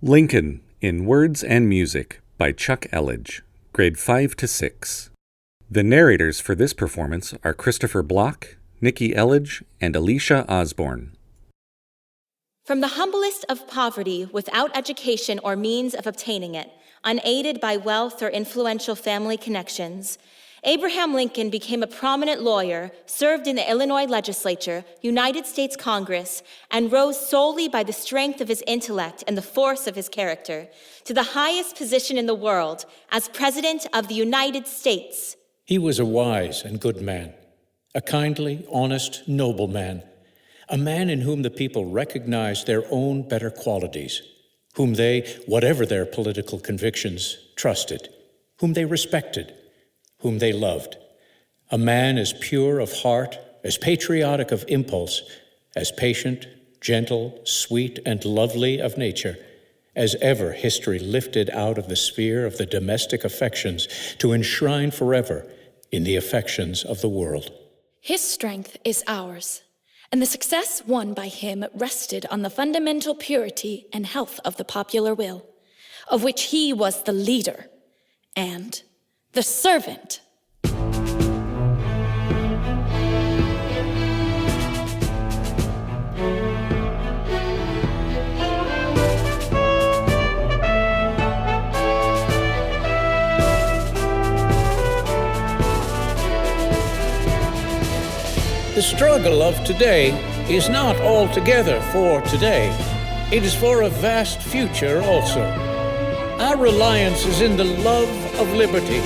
Lincoln in Words and Music by Chuck Elledge, grade 5 to 6. The narrators for this performance are Christopher Block, Nikki Elledge, and Alicia Osborne. From the humblest of poverty, without education or means of obtaining it, unaided by wealth or influential family connections, Abraham Lincoln became a prominent lawyer, served in the Illinois legislature, United States Congress, and rose solely by the strength of his intellect and the force of his character to the highest position in the world as President of the United States. He was a wise and good man, a kindly, honest, noble man, a man in whom the people recognized their own better qualities, whom they, whatever their political convictions, trusted, whom they respected, whom they loved. A man as pure of heart, as patriotic of impulse, as patient, gentle, sweet, and lovely of nature, as ever history lifted out of the sphere of the domestic affections to enshrine forever in the affections of the world. His strength is ours, and the success won by him rested on the fundamental purity and health of the popular will, of which he was the leader and the servant. The struggle of today is not altogether for today. It is for a vast future also. Our reliance is in the love of liberty.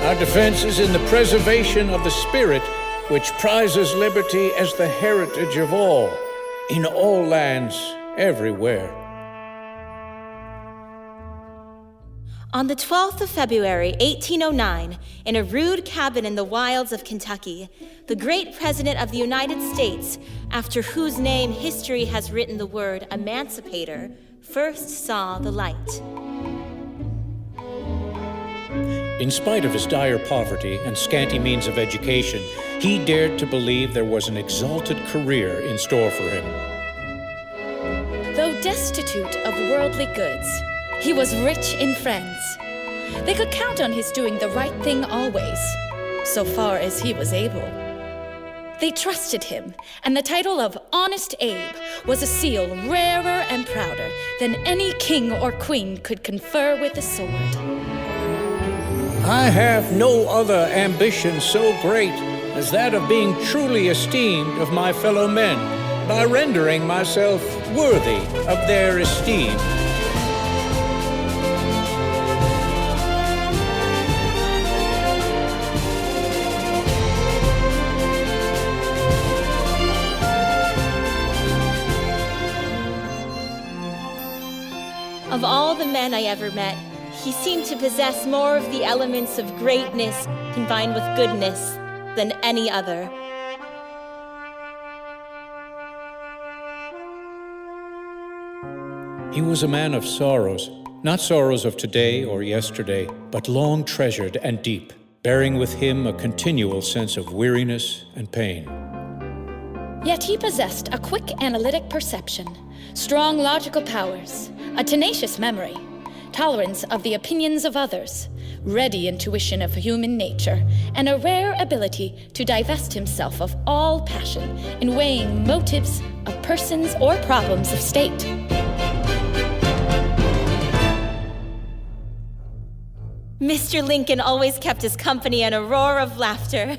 Our defense is in the preservation of the spirit, which prizes liberty as the heritage of all, in all lands, everywhere. On the 12th of February, 1809, in a rude cabin in the wilds of Kentucky, the great President of the United States, after whose name history has written the word emancipator, first saw the light. In spite of his dire poverty and scanty means of education, he dared to believe there was an exalted career in store for him. Though destitute of worldly goods, he was rich in friends. They could count on his doing the right thing always, so far as he was able. They trusted him, and the title of Honest Abe was a seal rarer and prouder than any king or queen could confer with a sword. I have no other ambition so great as that of being truly esteemed of my fellow men by rendering myself worthy of their esteem. Of all the men I ever met, he seemed to possess more of the elements of greatness combined with goodness than any other. He was a man of sorrows, not sorrows of today or yesterday, but long treasured and deep, bearing with him a continual sense of weariness and pain. Yet he possessed a quick analytic perception, strong logical powers, a tenacious memory, tolerance of the opinions of others, ready intuition of human nature, and a rare ability to divest himself of all passion in weighing motives of persons or problems of state. Mr. Lincoln always kept his company in a roar of laughter.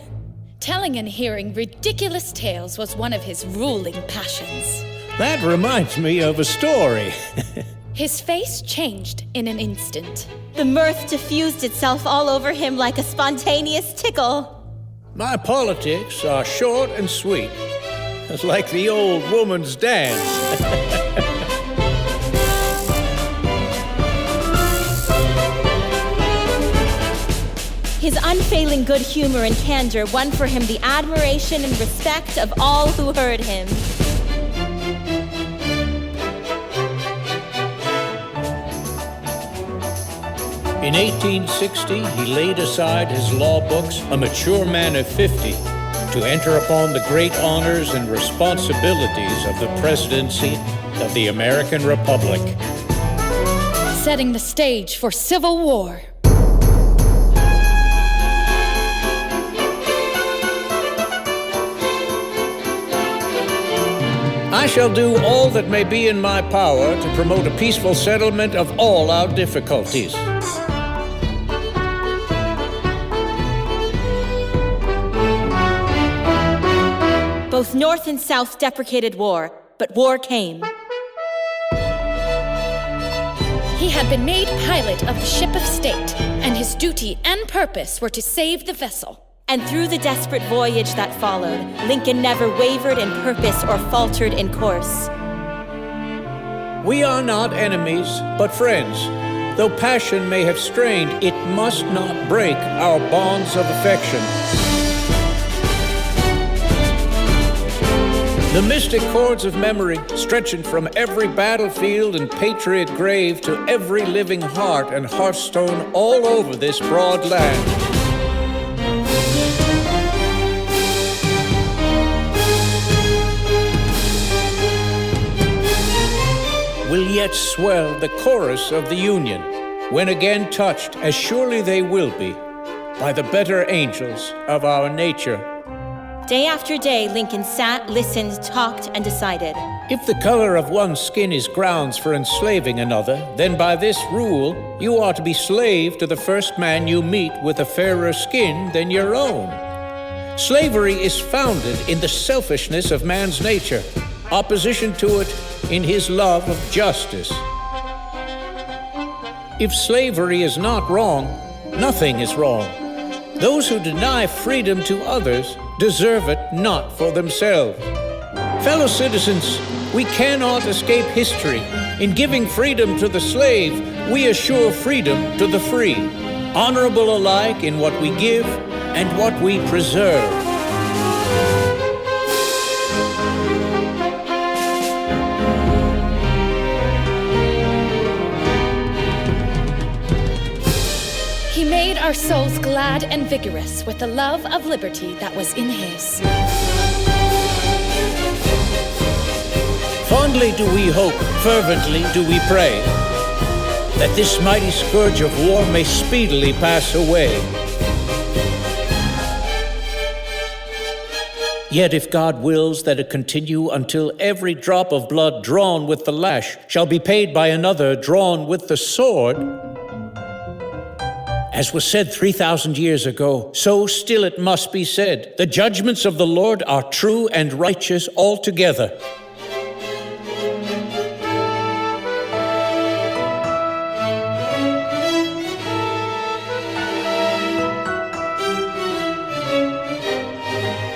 Telling and hearing ridiculous tales was one of his ruling passions. That reminds me of a story. His face changed in an instant. The mirth diffused itself all over him like a spontaneous tickle. My politics are short and sweet. It's like the old woman's dance. His unfailing good humor and candor won for him the admiration and respect of all who heard him. In 1860, he laid aside his law books, a mature man of 50, to enter upon the great honors and responsibilities of the presidency of the American Republic. setting the stage for civil war. I shall do all that may be in my power to promote a peaceful settlement of all our difficulties. Both North and South deprecated war, but war came. He had been made pilot of the ship of state, and his duty and purpose were to save the vessel. And through the desperate voyage that followed, Lincoln never wavered in purpose or faltered in course. We are not enemies, but friends. Though passion may have strained, it must not break our bonds of affection. The mystic chords of memory, stretching from every battlefield and patriot grave to every living heart and hearthstone all over this broad land. Will yet swell the chorus of the Union, when again touched, as surely they will be, by the better angels of our nature. Day after day, Lincoln sat, listened, talked, and decided. If the color of one's skin is grounds for enslaving another, then by this rule, you are to be slave to the first man you meet with a fairer skin than your own. Slavery is founded in the selfishness of man's nature, opposition to it in his love of justice. If slavery is not wrong, nothing is wrong. Those who deny freedom to others deserve it not for themselves. Fellow citizens, we cannot escape history. In giving freedom to the slave, we assure freedom to the free, honorable alike in what we give and what we preserve. He made our souls glad and vigorous with the love of liberty that was in his. Fondly do we hope, fervently do we pray, that this mighty scourge of war may speedily pass away. Yet if God wills that it continue until every drop of blood drawn with the lash shall be paid by another drawn with the sword, as was said 3,000 years ago, so still it must be said, the judgments of the Lord are true and righteous altogether.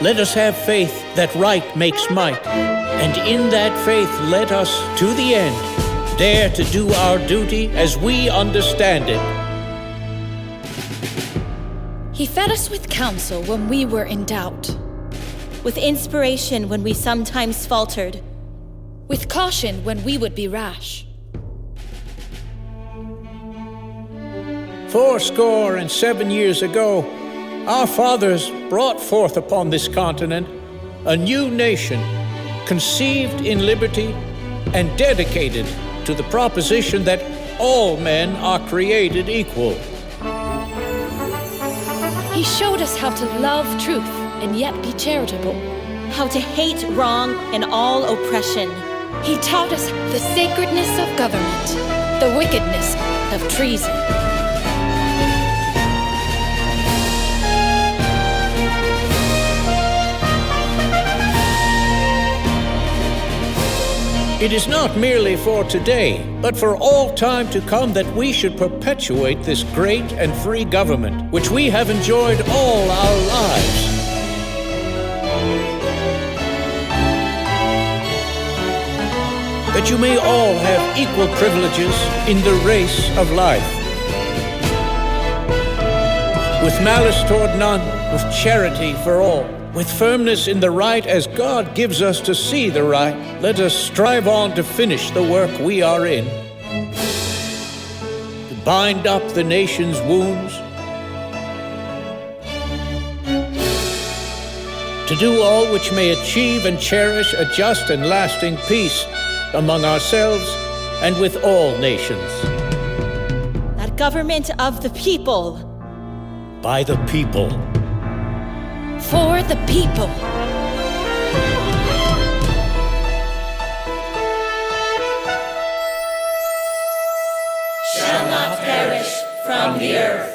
Let us have faith that right makes might, and in that faith let us, to the end, dare to do our duty as we understand it. He fed us with counsel when we were in doubt, With inspiration when we sometimes faltered. with caution when we would be rash. 77 years ago, our fathers brought forth upon this continent a new nation, conceived in liberty and dedicated to the proposition that all men are created equal. He showed us how to love truth and yet be charitable. How to hate wrong and all oppression. He taught us the sacredness of government, the wickedness of treason. It is not merely for today, but for all time to come that we should perpetuate this great and free government, which we have enjoyed all our lives. That you may all have equal privileges in the race of life. With malice toward none, with charity for all, with firmness in the right as God gives us to see the right, let us strive on to finish the work we are in. To bind up the nation's wounds. To do all which may achieve and cherish a just and lasting peace among ourselves and with all nations. government of the people. By the people. For the people. Shall not perish from the earth.